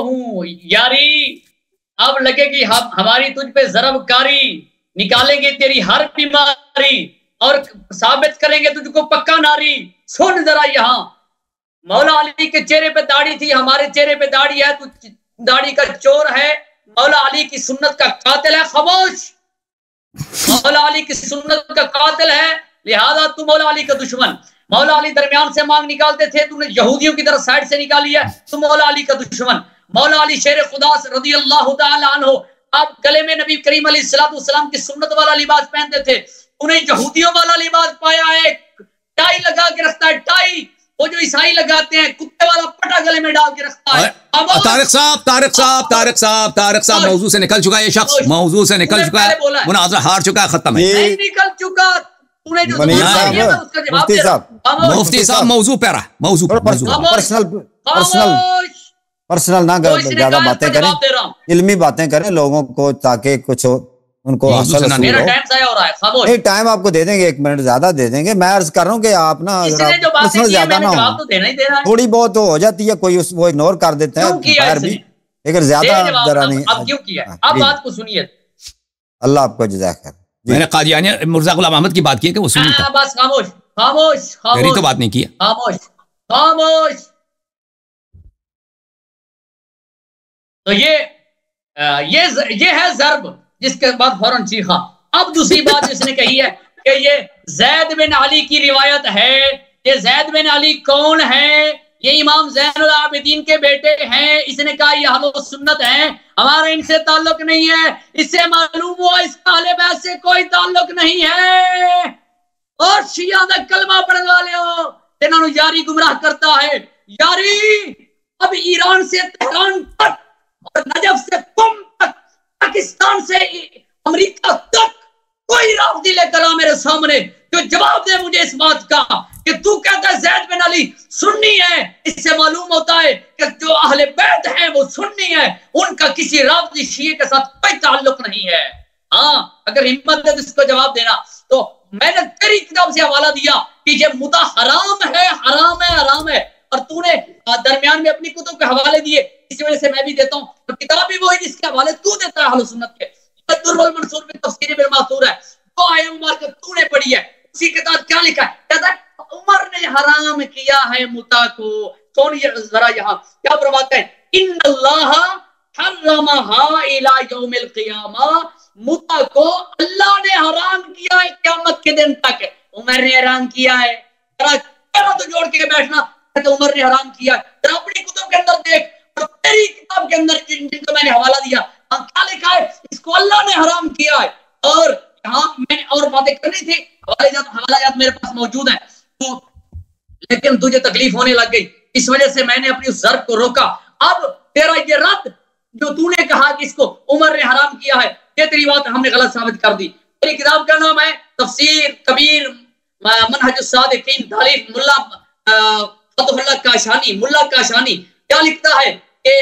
ہوں یاری، اب لگے گی ہماری تجھ پہ ضرب کاری، نکالیں گے تیری ہر بیماری اور ثابت کریں گے تجھ کو پکا ناری۔ سن ذرا یہاں، مولا علی کے چہرے پہ داڑھی تھی، ہمارے چہرے پہ داڑھی ہے، تو داڑھی کا چور ہے، مولا علی کی سنت کا قاتل ہے۔ خاموش، مولا علی کی سنت کا قاتل ہے، لہذا تو مولا علی کا دشمن۔ مولا علی درمیان سے مانگ نکالتے تھے، تو نے یہودیوں کی طرف سائڈ سے نکالی ہے، تو مولا علی کا دشمن۔ مولا علی شیر خدا رضی اللہ تعالی عنہ، آپ گلے میں نبی کریم علیہ السلام کی سنت والا لباس پہنتے تھے، انہیں یہودیوں والا لباس پایا ہے، ٹائی لگا کے رکھتا ہے، ٹائی وہ جو عیسائی لگاتے ہیں، کتے والا پٹا گلے میں ڈال کے رکھتا ہے۔ طارق صاحب موضوع سے نکل چکا ہے، یہ شخص موضوع سے نکل چکا ہے، مناظرہ ہار چکا ہے، ختم ہے۔ نہیں نکل چکا، مفتی صاحب موضوع پہ رہا، موضوع پرسنل نہ زیادہ باتیں کریں، علمی باتیں کریں لوگوں کو، تاکہ کچھ ان کو ٹائم آپ کو دے دیں گے، 1 منٹ زیادہ دے دیں گے۔ میں عرض کر رہا ہوں کہ آپ نا زیادہ نہ ہو، تھوڑی بہت ہو جاتی ہے، کوئی وہ اگنور کر دیتا ہے بھی، لیکن زیادہ ذرا نہیں۔ اللہ آپ کو جزاک خیر۔ میں نے قادیانی مرزا غلام احمد کی بات کی ہے کہ وہ سنی تھا، بس خاموش خاموش میری تو بات نہیں کی ہے۔ خاموش خاموش۔ تو یہ ہے ضرب، جس کے بعد فوراً چیخا۔ اب دوسری بات اس نے کہی ہے کہ یہ زید بن علی کی روایت ہے۔ یہ زید بن علی کون ہے؟ یہ امام زین العابدین کے بیٹے ہیں۔ اس نے کہا یہ اہل سنت ہیں، ہمارا ان سے تعلق نہیں ہے۔ اس سے معلوم ہوا اس کا اہل بیت سے کوئی تعلق نہیں ہے۔ اور شیعہ دا کلمہ پڑھنے والے ہو، انہوں نے یاری گمراہ کرتا ہے۔ یاری اب ایران سے تہران تک اور نجف سے قم تک، پاکستان سے امریکہ تک کوئی رافضی لے کر آ میرے سامنے جو جواب دے مجھے اس بات کا کہ تو کہتا ہے زید بن علی سنی ہے۔ اس سے معلوم ہوتا ہے کہ جو اہل بیت ہیں وہ سنی ہے، ان کا کسی رافضی شیعہ کے ساتھ کوئی تعلق نہیں ہے۔ ہاں اگر ہمت ہے تو اس کو جواب دینا۔ تو میں نے تیری کتاب سے حوالہ دیا کہ یہ مدعا حرام ہے، حرام ہے، حرام ہے، اور تو نے درمیان میں اپنی کتب کے حوالے دیے، اسی وجہ سے میں بھی دیتا ہوں۔ تو کتاب بھی وہی جس کے حوالے تو دیتا ہے اہل سنت کے۔ در المنصور میں تفسیر ابن ماثور ہے، وہ آیت مبارکہ تو نے پڑھی ہے، اسی کے ساتھ کیا لکھا ہے؟ کہتا ہے عمر نے حرام کیا ہے متع کو۔ سونیے ذرا یہاں کیا فرماتا ہے؟ ان اللہ حرمہا الی یوم القیامہ، متع کو اللہ نے حرام کیا ہے قیامت کے دن تک۔ عمر نے حرام کیا ہے، ذرا تو جوڑ کے بیٹھنا کہ عمر نے حرام کیا ہے۔ ذرا اپنی کتب کے اندر دیکھ اور تیری کتاب کے اندر جن کو میں نے حوالہ دیا کیا لکھا ہے؟ اس کو اللہ نے حرام کیا ہے۔ اور یہاں میں نے اور باتیں کرنی تھی، حوالہ جات میرے پاس موجود ہیں، تو لیکن تجھے تکلیف ہونے لگ گئی، اس وجہ سے میں نے اپنی اس ضرب کو روکا۔ اب تیرا یہ رد جو تو نے کہا کہ اس کو عمر نے حرام کیا ہے، یہ تیری بات ہم نے غلط ثابت کر دی۔ میری کتاب کا نام ہے تفسیر کبیر منہج الصادقین، تالیف ملا فتح اللہ کاشانی، ملا کاشانی۔ کیا لکھتا ہے کہ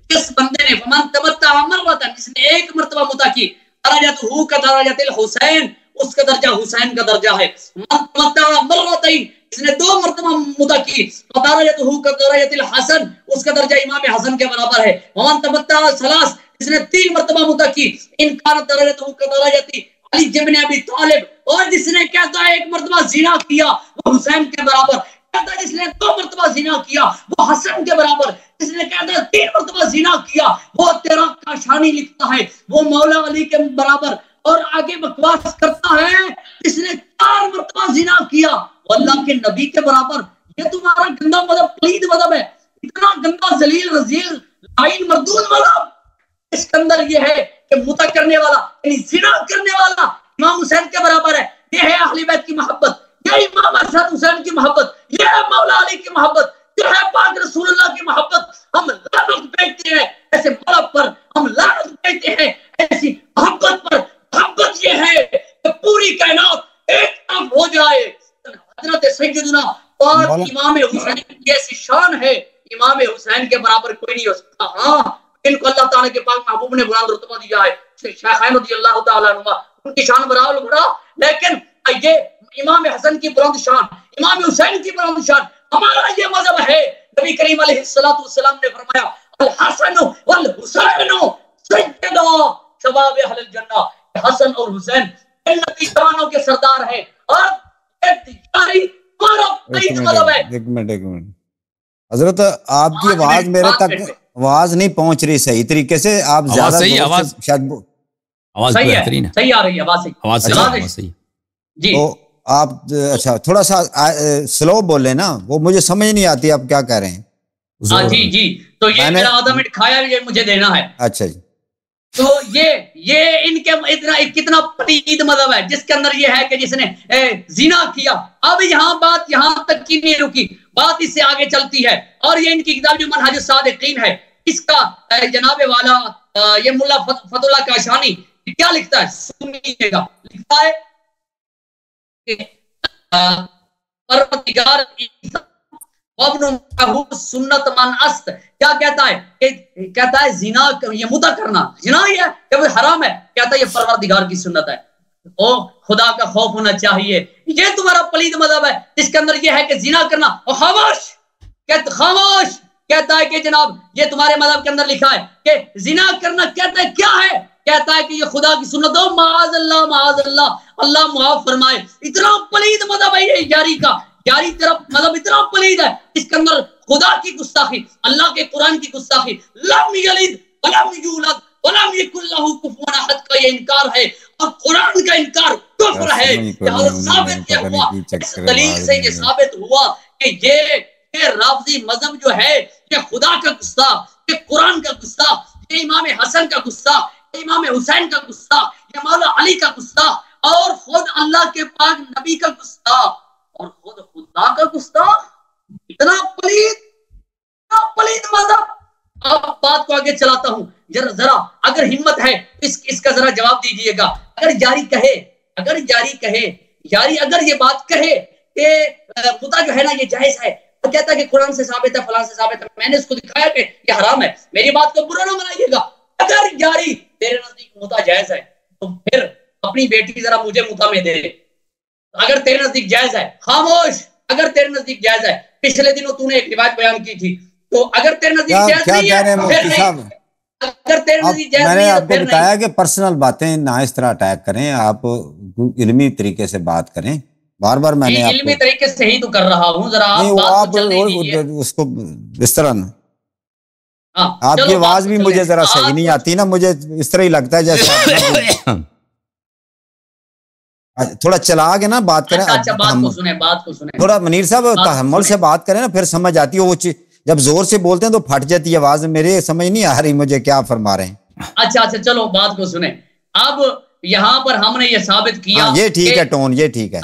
جس بندے نے فمن تمتع مرتن، جس نے ایک مرتبہ متع کی، درجتہ کا درجۃ الحسین، اس کا درجہ حسین کا درجہ ہے۔ من تمتع مرتين، جس نے 2 مرتبہ متع کی، درجتہ کا درجۃ الحسن، اس کا درجہ امام حسن کے برابر ہے۔ ومن تمتع ثلاث، جس نے 3 مرتبہ متع کی، ان كانت درجتہ کا درجۃ علی بن ابی طالب، اور جس نے کہتا ہے 1 مرتبہ زنا کیا وہ حسین کے برابر، کہتا ہے جس نے 2 مرتبہ زنا کیا وہ حسن کے برابر، جس نے کہتا ہے 3 مرتبہ زنا کیا وہ تیرا کاشانی لکھتا ہے وہ مولا علی کے برابر، اور آگے بکواس کرتا ہے جس نے 4 مرتبہ زنا کیا وہ اللہ کے نبی کے برابر۔ یہ تمہارا گندا مذہب، پلید مذہب ہے، اتنا گندا ذلیل رذیل لعین مردود مذہب۔ اس کے اندر یہ ہے کہ متع کرنے والا یعنی زنا کرنے والا امام حسین کے برابر ہے۔ یہ ہے اہل بیت کی محبت، یہ امام حسن حسین کی محبت، یہ ہے مولا علی کی محبت، یہ ہے پاک رسول اللہ کی محبت۔ ہم لعنت بھیجتے ہیں ایسے مذہب پر، ہم لعنت بھیجتے ہیں ایسی محبت پر۔ محبت یہ ہے کہ پوری کائنات ایک طرف ہو جائے۔ حضرت سیدنا اور امام حسین کی ایسی شان ہے، امام حسین کے برابر کوئی نہیں ہو سکتا۔ ہاں ان کو اللہ تعالیٰ کے پاک محبوب نے بلند رتبہ دیا ہے، شیخین رضی اللہ تعالیٰ عنہ، ان کی شان برابر بڑا، لیکن یہ امام حسن کی بلند شان، امام حسین کی بلند شان، ہمارا یہ مذہب ہے۔ نبی کریم علیہ الصلوۃ والسلام نے فرمایا الحسن والحسین سیدا شباب اہل الجنہ، حسن اور حسین جنت کی جوانوں کے سردار ہیں، اور ایک منٹ حضرت آپ کی آواز میرے تک آواز نہیں پہنچ رہی صحیح طریقے سے، آپ زیادہ صحیح آواز صحیح آ رہی ہے، آواز صحیح جی۔ تو آپ اچھا تھوڑا سا سلو بولیں نا، وہ مجھے سمجھ نہیں آتی آپ کیا کہہ رہے ہیں۔ جی جی، تو یہ میرا آدھا منٹ کھایا یہ مجھے دینا ہے۔ اچھا جی، تو یہ ان کے کتنا پلید مذہب ہے جس کے اندر یہ ہے کہ جس نے زنا کیا۔ اب یہاں بات یہاں تک کی نہیں رکی، بات اس سے آگے چلتی ہے، اور یہ ان کی کتاب جو منہج الصادقین ہے، اس کا جناب والا یہ ملا فتح اللہ کاشانی کیا لکھتا ہے، سنیے گا، لکھتا ہے کہ پروردگار سنت من است، کیا کہتا ہے؟ کہتا ہے زنا یہ مدعا کرنا زنا ہی ہے کہ وہ حرام ہے، کہتا ہے یہ پروردگار کی سنت ہے۔ او خدا کا خوف ہونا چاہیے، یہ تمہارا پلید مذہب ہے جس کے اندر یہ ہے کہ زنا کرنا، اور خاموش کہتا ہے کہ جناب یہ تمہارے مذہب کے اندر لکھا ہے کہ زنا کرنا، کہتا ہے کیا ہے؟ کہتا ہے کہ یہ خدا کی سنت ہو، معاذ اللہ اللہ معاف فرمائے۔ اتنا پلید مذہب ہے یہ یاری کا، یاری طرف مذہب اتنا پلید ہے اس کے اندر خدا کی گستاخی، اللہ کے قرآن کی گستاخی، لم یلد ولم یولد ولم یکن لہ کفوا احد کا یہ انکار ہے، اور قرآن کا انکار کفر ہے۔ لہذا ثابت یہ ہوا، اس دلیل سے یہ ثابت ہوا کہ یہ رافضی مذہب جو ہے یہ خدا کا گستاخ، یہ قرآن کا گستاخ، یہ امام حسن کا گستاخ، یہ امام حسین کا گستاخ، یہ مولا علی کا گستاخ، اور خود اللہ کے پاک نبی کا گستاخ، اور خود خدا کا گستاخ، اتنا پلید مذہب۔ اب بات کو آگے چلاتا ہوں، ذرا اگر ہمت ہے اس کا ذرا جواب دیجئے گا۔ اگر یاری کہے اگر یہ بات کہے کہ خدا جو ہے نا یہ جائز ہے، وہ کہتا ہے کہ قرآن سے ثابت ہے، فلاں سے ثابت ہے، میں نے اس کو دکھایا کہ یہ حرام ہے، میری بات کو برا نہ منائیے گا۔ اگر یاری تیرے نزدیک مدعا جائز ہے تو پھر اپنی بیٹی ذرا مجھے مدعا میں دے، اگر تیرے نزدیک جائز ہے۔ خاموش، اگر تیرے نزدیک جائز ہے، پچھلے دنوں تو نے ایک روایت بیان کی تھی، تو اگر تیرے نزدیک جائز نہیں ہے پھر نہیں، اگر تیرے نزدیک جائز میں نے نہیں ہے آپ کو پھر بتایا نہیں۔ کہ پرسنل باتیں نہ اس طرح اٹیک کریں، آپ علمی طریقے سے بات کریں۔ بار بار میں نے علمی طریقے سے ہی تو کر رہا ہوں، ذرا آپ اس کو اس طرح نا، آپ کی آواز بھی مجھے ذرا صحیح نہیں آتی نا، مجھے اس طرح ہی لگتا ہے جیسے تھوڑا چلا کے نا بات کریں، بات کو سنیں، تھوڑا منیر صاحب تحمل سے بات کریں نا، پھر سمجھ آتی ہے۔ وہ جب زور سے بولتے ہیں تو پھٹ جاتی ہے آواز، میرے سمجھ نہیں آ رہی مجھے کیا فرما رہے ہیں۔ اچھا چلو بات کو سنیں۔ اب یہاں پر ہم نے یہ ثابت کیا، یہ ٹھیک ہے، ٹون یہ ٹھیک ہے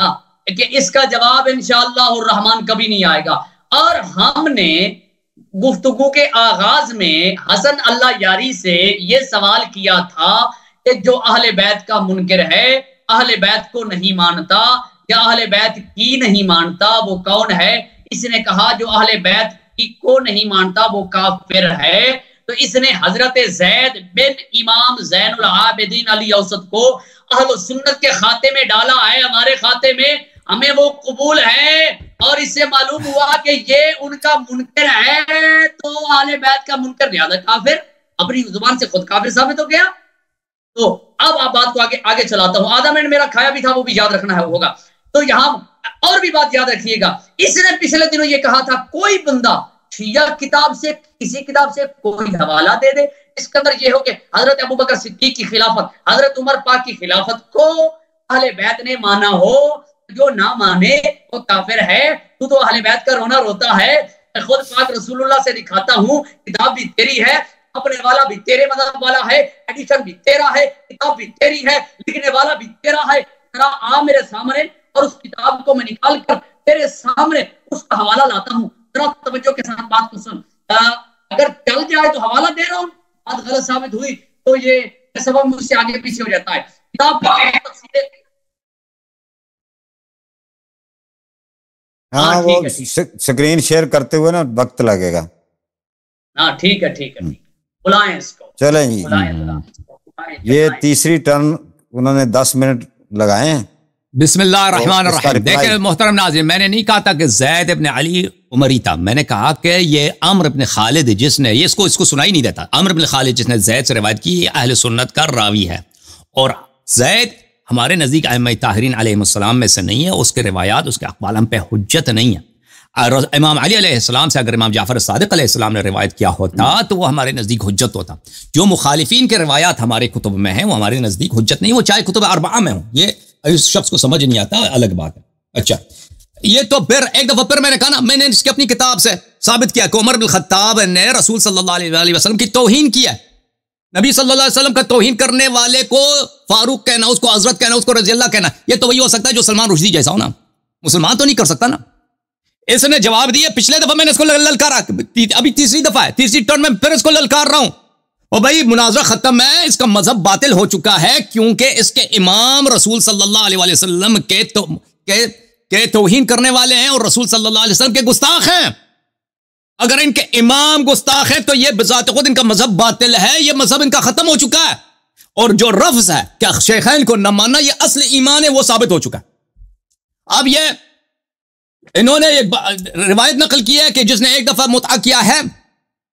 کہ اس کا جواب انشاءاللہ الرحمن کبھی نہیں آئے گا۔ اور ہم نے گفتگو کے آغاز میں حسن اللہ یاری سے یہ سوال کیا تھا کہ جو اہل بیت کا منکر ہے، اہل بیت کو نہیں مانتا یا اہل بیت کی نہیں مانتا، وہ کون ہے؟ اس نے کہا جو اہل بیت کی کو نہیں مانتا وہ کافر ہے۔ تو اس نے حضرت زید بن امام زین العابدین علی اوسط کو اہل سنت کے کھاتے میں ڈالا ہے، ہمارے کھاتے میں، ہمیں وہ قبول ہے، اور اس سے معلوم ہوا کہ یہ ان کا منکر ہے، تو اہل بیت کا منکر لہذا کافر، اپنی زبان سے خود کافر ثابت ہو گیا۔ تو اب آپ بات کو آگے چلاتا ہوں، آدھا منٹ میرا کھایا بھی تھا وہ بھی یاد رکھنا ہوگا۔ تو یہاں اور بھی بات یاد رکھیے گا، اس نے پچھلے دنوں یہ کہا تھا کوئی بندہ شیعہ کتاب سے کسی کتاب سے کوئی حوالہ دے دے، اس کے اندر یہ ہو کہ حضرت ابوبکر صدیق کی خلافت، حضرت عمر پاک کی خلافت کو اہل بیت نے مانا ہو، جو نہ مانے وہ کافر ہے۔ تو اہل بیت کا رونا روتا ہے، خود پاک رسول اللہ سے دکھاتا ہوں کتاب بھی تیری ہے، اپنے والا بھی تیرے مذہب والا ہے، ایڈیشن بھی تیرا ہے، کتاب بھی تیری ہے، لکھنے والا بھی تیرا ہے، ذرا آ میرے سامنے اور اس کتاب کو میں نکال کر تیرے سامنے اس کا حوالہ لاتا ہوں، ذرا توجہ کے ساتھ بات کو سن۔ اگر چل جائے تو حوالہ دے رہا ہوں، بات غلط ثابت ہوئی تو یہ سبب مجھ سے آگے پیچھے ہو جاتا ہے۔ کتاب ہاں وہ سکرین شیئر کرتے ہوئے نا وقت لگے گا۔ ہاں ٹھیک ہے بلائیں اس کو، چلیں جی۔ یہ تیسری ٹرن انہوں نے 10 منٹ لگائے ہیں، بسم اللہ الرحمن الرحیم. دیکھیں محترم ناظرین، میں نے نہیں کہا تھا کہ زید ابن علی عمری تھا، میں نے کہا کہ یہ عمرو ابن خالد جس نے یہ اس کو سنائی نہیں دیتا، عمرو ابن خالد جس نے زید سے روایت کی، یہ اہل سنت کا راوی ہے، اور زید ہمارے نزدیک ائمہ طاہرین علیہ السلام میں سے نہیں ہے، اس کے روایات اس کے اقوال ہم پہ حجت نہیں ہے. امام علی علیہ السلام سے اگر امام جعفر صادق علیہ السلام نے روایت کیا ہوتا تو وہ ہمارے نزدیک حجت ہوتا. جو مخالفین کے روایات ہمارے کتب میں ہیں وہ ہمارے نزدیک حجت نہیں، وہ چاہے کتب اربعہ میں ہوں، یہ اس شخص کو سمجھ نہیں آتا، الگ بات ہے. اچھا، یہ تو پھر ایک دفعہ پھر میں نے کہا نا، میں نے اس کی اپنی کتاب سے ثابت کیا کہ عمر بن الخطاب نے رسول صلی اللہ علیہ وسلم کی توہین کی ہے. نبی صلی اللہ علیہ وسلم کا توہین کرنے والے کو فاروق کہنا، اس کو حضرت کہنا، اس کو رضی اللہ کہنا، یہ تو وہی ہو سکتا ہے جو سلمان رشدی جیسا ہو نا، مسلمان تو نہیں کر سکتا نا. اس نے جواب دیا، پچھلے دفعہ میں نے اس کو للکارا، ابھی تیسری دفعہ ہے، تیسری ٹرن میں پھر اس کو للکار رہا ہوں. اور بھائی مناظرہ ختم ہے، اس کا مذہب باطل ہو چکا ہے، کیونکہ اس کے امام رسول صلی اللہ علیہ وسلم کے توہین کرنے والے ہیں اور رسول صلی اللہ علیہ وسلم کے گستاخ ہیں. اگر ان کے امام گستاخ ہیں تو یہ بذات خود ان کا مذہب باطل ہے، یہ مذہب ان کا ختم ہو چکا ہے. اور جو رفض ہے کہ شیخین کو نہ ماننا یہ اصل ایمان ہے، وہ ثابت ہو چکا ہے. اب یہ انہوں نے ایک روایت نقل کی ہے کہ جس نے ایک دفعہ متعہ کیا ہے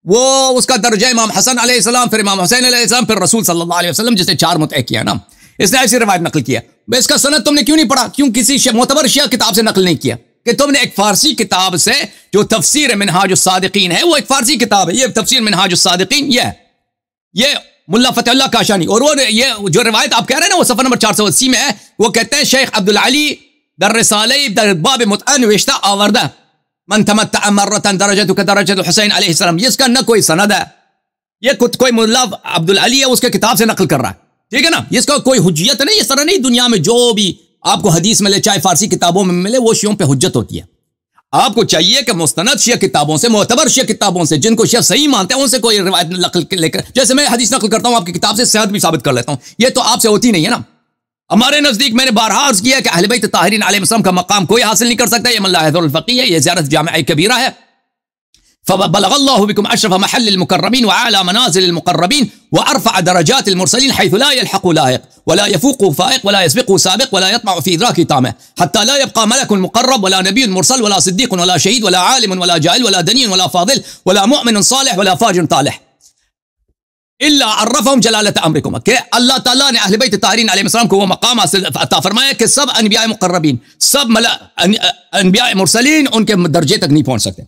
وہ اس کا درجہ امام حسن علیہ السلام، پھر امام حسین علیہ السلام، پھر رسول صلی اللہ علیہ وسلم، جس نے 4 متعہ کیا نا، اس نے ایسی روایت نقل کیا. اس کا سند تم نے کیوں نہیں پڑھا؟ کیوں کسی معتبر شیعہ کتاب سے نقل نہیں کیا؟ کہ تم نے ایک فارسی کتاب سے، جو تفسیر منہاج الصادقین ہے، وہ ایک فارسی کتاب ہے، یہ تفسیر منہاج الصادقین یہ ملا فتح اللہ کاشانی، اور وہ یہ جو روایت آپ کہہ رہے ہیں نا وہ صفحہ نمبر 480 میں ہے. وہ کہتے ہیں شیخ عبدالعلی در رسالہ در باب متعہ نوشتہ آوردہ، من تمتع مرتن درجت کدرجت حسین علیہ السلام. یہ اس کا نہ کوئی سند ہے، یہ کوئی ملا عبدالعلی ہے اس کے کتاب سے نقل کر رہا ہے، ٹھیک ہے نا. اس کا کوئی حجیت نہیں. اس طرح نہیں دنیا میں جو بھی آپ کو حدیث ملے، چاہے فارسی کتابوں میں ملے، وہ شیعوں پہ حجت ہوتی ہے. آپ کو چاہیے کہ مستند شیعہ کتابوں سے، معتبر شیعہ کتابوں سے، جن کو شیعہ صحیح مانتے ہیں، ان سے کوئی روایت نقل لے کر، جیسے میں حدیث نقل کرتا ہوں آپ کی کتاب سے صحت بھی ثابت کر لیتا ہوں، یہ تو آپ سے ہوتی نہیں ہے نا. ہمارے نزدیک میں نے بارہا عرض کیا کہ اہل بیت طاہرین علیہ السلام کا مقام کوئی حاصل نہیں کر سکتا. یہ من لا يحضر الفقیہ ہے، یہ زیارت جامعہ کبیرہ ہے. فبلغ الله بكم اشرف محل المكرمين واعلى منازل المقربين وارفع درجات المرسلين حيث لا يلحق لاحق ولا يفوق فائق ولا يسبق سابق ولا يطمع في ادراك طامع حتى لا يبقى ملك مقرب ولا نبي مرسل ولا صديق ولا شهيد ولا عالم ولا جاهل ولا دني ولا فاضل ولا مؤمن صالح ولا فاجر طالح الا عرفهم جلالة امركم. کہ اللہ تعالیٰ نے اہل بیت طاہرین علیہ السلام کو وہ مقام عطا فرمایا کہ سب انبیاء مقربین، سب انبیاء مرسلین ان کے درجے تک نہیں پہنچ سکتے،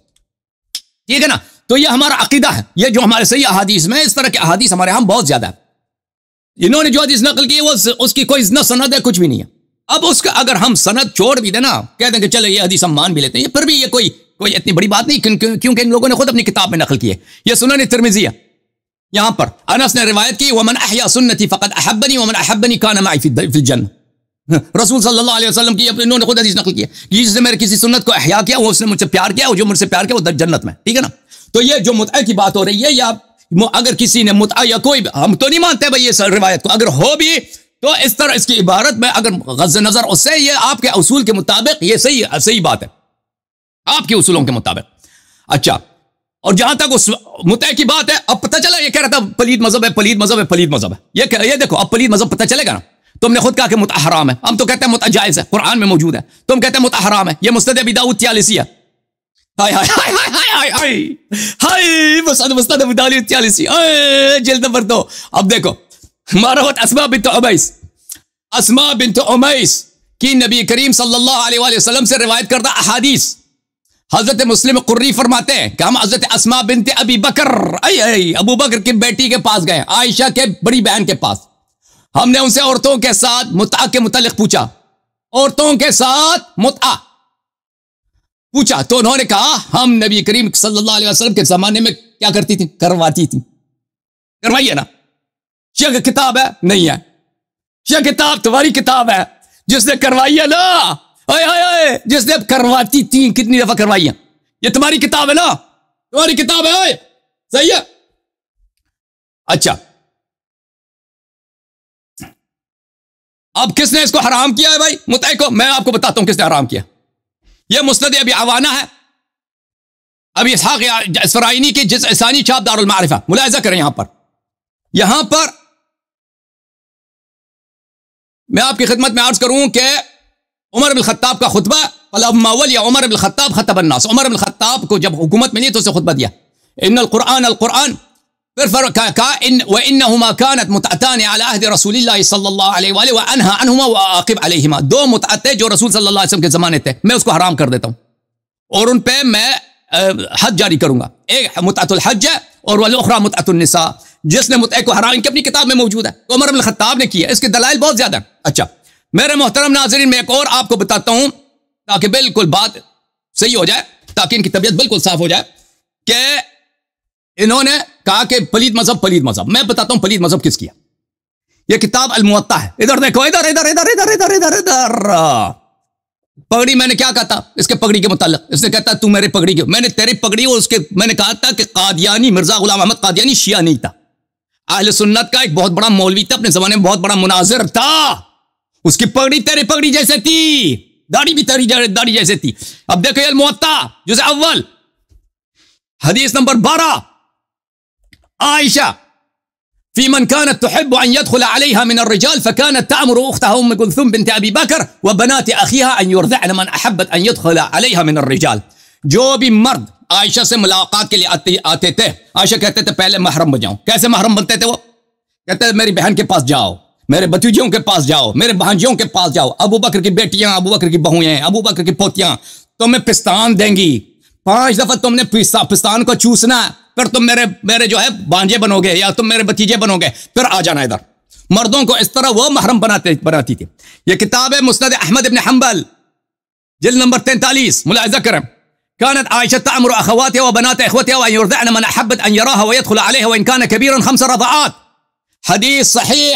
ٹھیک ہے نا. تو یہ ہمارا عقیدہ ہے، یہ جو ہمارے صحیح احادیث میں، اس طرح کے احادیث ہمارے ہاں بہت زیادہ ہے. انہوں نے جو حدیث نقل کی وہ اس کی کوئی نہ سند ہے، کچھ بھی نہیں ہے. اب اس کا اگر ہم سند چھوڑ بھی دیں نا، کہہ دیں کہ چلے یہ حدیث ہم مان بھی لیتے ہیں، پھر بھی یہ کوئی اتنی بڑی بات نہیں، کیونکہ ان لوگوں نے خود اپنی کتاب میں نقل کی ہے. یہ سنن ترمذی ہے، یہاں پر انس نے روایت کی، ومن احیا سنتی فقد احبنی ومن احبنی کان معی فی الجنہ. رسول صلی اللہ علیہ وسلم کی انہوں نے خود حدیث نقل کی ہے، جس نے میرے کسی سنت کو احیا کیا وہ اس نے مجھ سے پیار کیا، اور جو مجھ سے پیار کیا وہ جنت میں، ٹھیک ہے نا. تو یہ جو متعہ کی بات ہو رہی ہے، یا اگر کسی نے متعہ یا کوئی، ہم تو نہیں مانتے بھائی یہ روایت کو، اگر ہو بھی تو اس طرح اس کی عبارت میں اگر غض نظر اس سے، یہ آپ کے اصول کے مطابق یہ صحیح بات ہے، آپ کے اصولوں کے مطابق. اچھا، اور جہاں تک اس متعہ کی بات ہے، اب پتہ چلا یہ کہہ رہا تھا پلید مذہب ہے، پلید مذہب ہے، پلید مذہب ہے. یہ دیکھو اب پلید مذہب پتہ چلے گا نا. تم نے خود کہا کہ متعہ حرام ہے، ہم تو کہتے ہیں متعہ جائز ہے، قرآن میں موجود ہے. تم کہتے ہیں متعہ حرام ہے، یہ مسند ابی داؤد 43 ہے. ہائے ہائے ہائے ہائے ہائے ہائے مسند ابی داؤد 43 جلد نمبر 2. اب دیکھو، مروت اسماء بنت عمیس کی نبی کریم صلی اللہ علیہ وسلم سے روایت کردہ احادیث. حضرت مسلم قری فرماتے ہیں کہ ہم حضرت اسماء بنت ابی بکر، ابو بکر کی بیٹی کے پاس گئے، عائشہ کے بڑی بہن کے پاس. ہم نے ان سے عورتوں کے ساتھ متعہ کے متعلق پوچھا، عورتوں کے ساتھ متعہ پوچھا، تو انہوں نے کہا ہم نبی کریم صلی اللہ علیہ وسلم کے زمانے میں کیا کرتی تھی؟ کرواتی تھی. کروائیے نا. شیعہ کتاب ہے؟ نہیں ہے. شیعہ کتاب تمہاری کتاب ہے، جس نے کروائی ہے نا، جس نے کرواتی تھی کتنی دفعہ کروائی ہے، یہ تمہاری کتاب ہے نا، تمہاری کتاب ہے، صحیح ہے. اچھا، اب کس نے اس کو حرام کیا ہے بھائی متعہ کو؟ میں آپ کو بتاتا ہوں کس نے حرام کیا. یہ مسند ابی عوانہ ہے، ابی اسحاق اسفرائینی کی جزء ثانی چھاپ دار المعرفہ. ملاحظہ کریں، یہاں پر میں آپ کی خدمت میں عرض کروں کہ عمر بن الخطاب کا خطبہ، فلما ولی عمر بن الخطاب خطب الناس، عمر بن الخطاب کو جب حکومت ملی تو اسے خطبہ دیا، ان القرآن پھر کہا وانہما كانت متعتان على عہد رسول اللہ صلی اللہ علیہ وآلہ وانہا عنہما وعاقب علیہما، دو متعتے جو رسول صلی اللہ علیہ وسلم کے زمانے تھے میں اس کو حرام کر دیتا ہوں اور ان پہ میں حد جاری کروں گا، ایک متعت الحج ہے اور والاخرى متعت النساء، جس نے متعے کو حرام کی اپنی کتاب میں موجود ہے، تو عمر بن الخطاب نے کیا، اس کے دلائل بہت زیادہ ہیں۔ اچھا میرے محترم ناظرین، میں ایک اور آپ کو بتاتا ہوں تاکہ بالکل بات صحیح ہو جائے، تاکہ ان کی طبیعت بالکل صاف ہو جائے، کہ انہوں نے کہا کہ پلید مذہب، میں بتاتا ہوں پلید مذہب کس کیا۔ یہ کتاب الموطا ہے، ادھر دیکھو، ادھر ادھر ادھر ادھر ادھر ادھر ادھر پگڑی، میں نے کیا کہا تھا اس کے پگڑی کے متعلق، اس نے کہتا تو میرے پگڑی کے، میں نے تیری پگڑی اور اس کے، میں نے کہا تھا کہ قادیانی مرزا غلام احمد قادیانی شیعہ نہیں تھا، اہل سنت کا ایک بہت بڑا مولوی تھا، اپنے زمانے میں بہت بڑا مناظر تھا، اس کی پگڑی تیری پگڑی جیسے تھی، داڑھی بھی تیری داڑھی جیسے تھی۔ اب دیکھو یہ الموطا جزء اول حدیث نمبر 12، عائشہ في من كانت تحب أن يدخل عليها من الرجال فكانت تأمر أختها أم كلثوم بنت أبي بكر وبنات أخيها أن يرضعن من أحبت أن يدخل عليها من الرجال، جو بھی مرد عائشہ سے ملاقات کے لیے آتے تھے، عائشہ کہتے تھے پہلے محرم بن جاؤں۔ کیسے محرم بنتے تھے وہ؟ کہتے تھے میری بہن کے پاس جاؤ، میرے بھتیجوں کے پاس جاؤ، میرے بھانجوں کے پاس جاؤ، ابو بکر کی بیٹیاں، ابو بکر کی بہویں، ابو بکر کی پوتیاں تمہیں پستان دیں گی، 5 دفعہ تم نے پستان کو چوسنا، پھر تم میرے جو ہے بانجے بنو گے یا تم میرے بتیجے بنو گے، پھر آ جانا ادھر۔ مردوں کو اس طرح وہ محرم بناتی تھی۔ یہ کتاب ہے مسند احمد ابن حنبل جلد نمبر 43، ملاحظہ کریں، كانت عائشة تأمر أخواتها وبنات إخوتها وأن يرضعن من أحبت أن يراها ويدخل عليها وإن كان كبيرا 5 رضعات۔ حدیث صحیح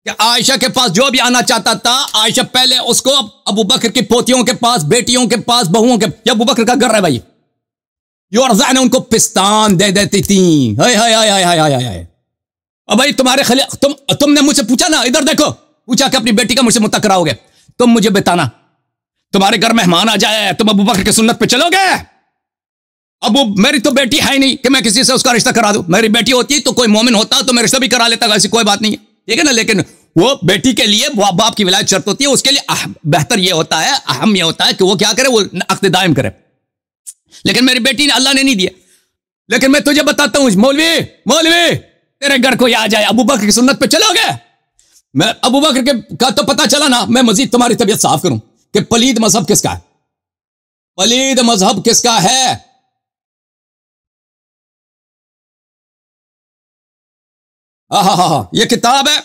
کہ عائشہ کے پاس جو بھی آنا چاہتا تھا، عائشہ پہلے اس کو ابو بکر کی پوتیوں کے پاس، بیٹیوں کے پاس، بہوؤں کے، یہ ابو بکر کا گھر ہے بھائی، یرضعن ان کو پستان دے دیتی تھیں۔ ہائے ہائے ہائے ہائے ہائے ہائے۔ اب بھائی تمہارے تم نے مجھ سے پوچھا نا، ادھر دیکھو، پوچھا کہ اپنی بیٹی کا مجھ سے متعلق کراؤ گے، تم مجھے بتانا، تمہارے گھر مہمان آ جائے تم ابو بکر کی سنت پہ چلو گے؟ میری تو بیٹی ہے نہیں کہ میں کسی سے اس کا رشتہ کرا دوں، میری بیٹی ہوتی تو کوئی مومن ہوتا تو میں رشتہ بھی کرا لیتا، ایسی کوئی بات نہیں ہے، ٹھیک ہے نا، لیکن وہ بیٹی کے لیے باپ کی ولایت شرط ہوتی ہے، اس کے لیے بہتر یہ ہوتا ہے، اہم یہ ہوتا ہے کہ وہ کیا کرے، وہ عقد دائم کرے، لیکن میری بیٹی نے اللہ نے نہیں دیا۔ لیکن میں تجھے بتاتا ہوں مولوی تیرے گھر کو آ جائے، ابو بکر کی سنت پہ چلو گے؟ میں ابو بکر کا تو پتہ چلا نا، میں مزید تمہاری طبیعت صاف کروں کہ پلید مذہب کس کا ہے، پلید مذہب کس کا ہے۔ یہ کتاب ہے،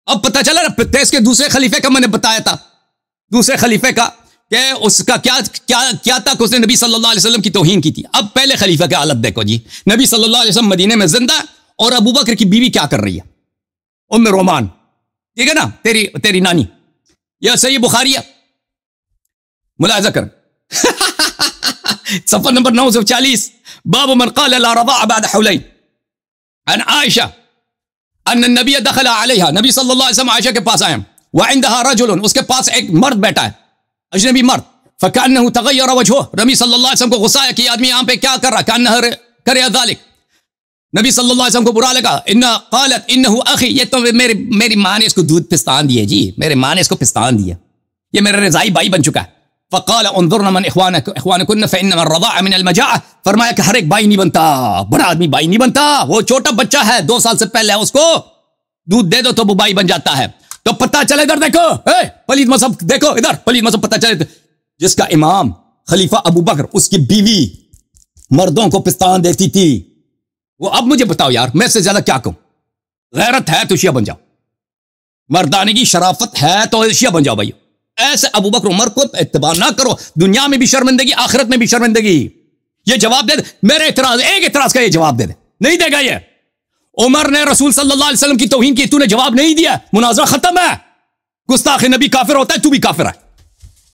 اب پتہ چلا نا، اس کے دوسرے خلیفے کا میں نے بتایا تھا، دوسرے خلیفے کا کہ اس کا کیا تھا کہ اس نے نبی صلی اللہ علیہ وسلم کی توہین کی تھی۔ اب پہلے خلیفہ کی حالت دیکھو جی، نبی صلی اللہ علیہ وسلم مدینے میں زندہ اور ابو بکر کی بیوی کیا کر رہی ہے، ام رومان، ٹھیک ہے نا، تیری نانی، یہ صحیح بخاری ہے، ملاحظہ کر صفحہ نمبر 940، باب من قال لا رضاع بعد حولین، عن عائشہ ان النبی دخل علیہا، نبی صلی اللہ علیہ وسلم عائشہ کے پاس آئے، وعندها رجل، اس کے پاس ایک مرد بیٹھا ہے، اجنبی مرد، فکأنہ تغیر وجہہ، نبی صلی اللہ علیہ وسلم کو غصہ ہے کہ آدمی یہاں پہ کیا کر رہا، کأنہ کرے ذالک، نبی صلی اللہ علیہ وسلم کو برا لگا، قالت انہ اخی، یہ تو میری ماں نے اس کو دودھ پستان دیے جی، میرے ماں نے اس کو پستان دیا، یہ میرا رضائی بھائی بن چکا ہے۔ فقال انظرنا من اخوانکن فانما الرضاع من المجاعہ، فرمایا کہ ہر ایک بھائی نہیں بنتا، بڑا آدمی بھائی نہیں بنتا، وہ چھوٹا بچہ ہے 2 سال سے پہلے اس کو دودھ دے دو تو وہ بھائی بن جاتا ہے۔ تو پتہ چلے، ادھر دیکھو، پلید مذہب دیکھو، ادھر پلید مذہب پتہ چلے، جس کا امام خلیفہ ابو بکر، اس کی بیوی مردوں کو پستان دیتی تھی، وہ اب مجھے بتاؤ یار، میں سے زیادہ کیا کہوں؟ غیرت ہے تو شیعہ بن جاؤ، مردانگی شرافت ہے تو شیعہ بن جاؤ بھائی، ایسے ابو بکر عمر کو اتباع نہ کرو، دنیا میں بھی شرمندگی، آخرت میں بھی شرمندگی۔ یہ جواب دے دے، میرے ایک اعتراض کا یہ جواب دے دے، نہیں دے گا یہ، عمر نے رسول صلی اللہ علیہ وسلم کی توہین کی، تو نے جواب نہیں دیا، مناظرہ ختم ہے، گستاخ نبی کافر ہوتا ہے، تو بھی کافر ہے۔